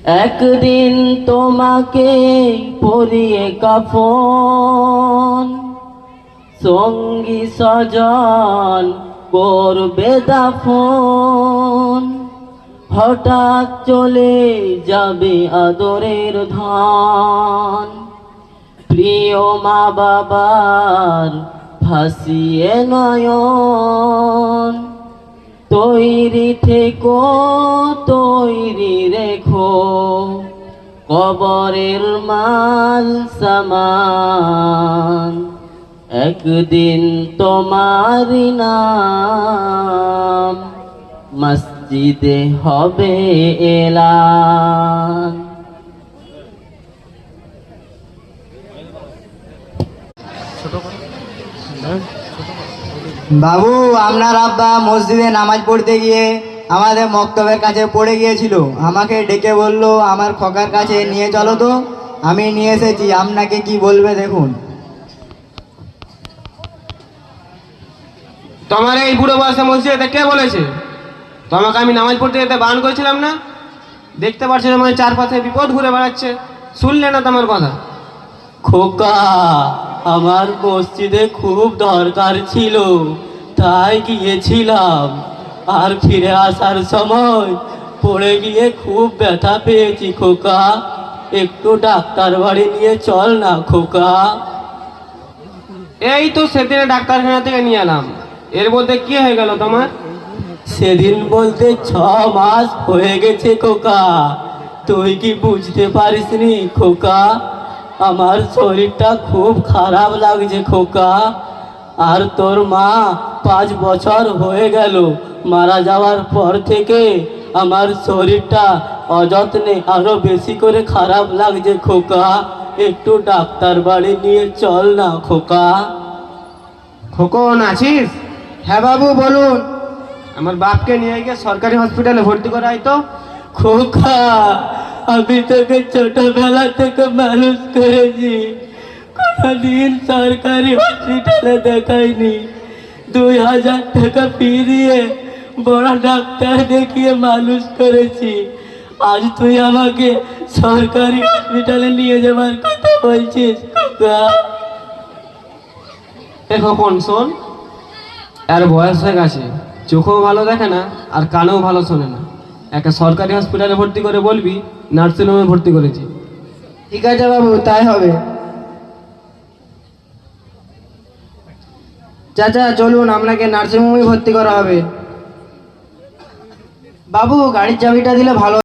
একদিন তোমাকে পরিয়ে কাফন, সঙ্গী সজন করবে দাফন। হঠাৎ চলে যাবে আদরের ধন, প্রিয় মা বাবার ভাসিয়ে নয়ন। তৈরি থেকো তৈরি রেখো কবরের মাল সামান, একদিন তোমার নাম মসজিদে হবে এলান। বাবু, আপনার আব্বা মসজিদে নামাজ পড়তে গিয়ে আমাদের মক্তবের কাছে পড়ে গিয়েছিল। আমাকে ডেকে বলল আমার খোকার কাছে নিয়ে চলো তো। আমি নিয়ে এসেছি, আপনাকে কি বলবে দেখুন। তোমার এই বুড়ো বয়সে মসজিদে কে বলেছে? তোমাকে আমি নামাজ পড়তে যেতে বারণ করেছিলাম না? দেখতে পাচ্ছি তোমার চারপাশে বিপদ ঘুরে বেড়াচ্ছে, শুনলে না তোমার কথা? খোকা, আমার মসজিদে খুব দরকার ছিল তাই গিয়েছিলাম, আর ফিরে আসার সময় পড়ে গিয়ে খুব ব্যথা পেয়েছি খোকা। একটু ডাক্তার বাড়ি নিয়ে চল না খোকা। এই তো সেদিনে ডাক্তারখানা থেকে নিয়ে এলাম, এর মধ্যে কি হয়ে গেল তোমার? সেদিন বলতে 6 মাস হয়ে গেছে খোকা, তুই কি বুঝতে পারিসনি খোকা? আমার শরীরটা খুব খারাপ লাগছে খোকা। আর তোর মা 5 বছর হয়ে গেল মারা যাওয়ার পর থেকে আমার শরীরটা অযত্নে আরো বেশি করে খারাপ লাগছে খোকা। একটু ডাক্তার বাড়ি নিয়ে চল না খোকা। খোকন আছিস? হ্যাঁ বাবু, বলুন। আমার বাপকে নিয়ে গিয়ে সরকারি হসপিটালে ভর্তি করাই তো। খোকা, আমি তোকে ছোটবেলা থেকে মানুষ করেছি, কোনদিন সরকারি হসপিটালে দেখাইনি। 2000 টাকা ফি দিয়ে বড় ডাক্তার দেখিয়ে মানুষ করেছি, আজ তুই আমাকে সরকারি হসপিটালে নিয়ে যাবার কথা বলছিস খোকা? এ খোকন শোন, এর বয়স হয়ে গেছে, চোখেও ভালো দেখে না আর কানেও ভালো শোনে না। একটা সরকারি হসপিটালে ভর্তি করে বলবি নার্সিংহোমে ভর্তি করেছি। ঠিক আছে বাবু, তাই হবে। চাচা চলুন, আপনাকে নার্সিংহোমে ভর্তি করা হবে। বাবু, গাড়ির চাবিটা দিলে ভালো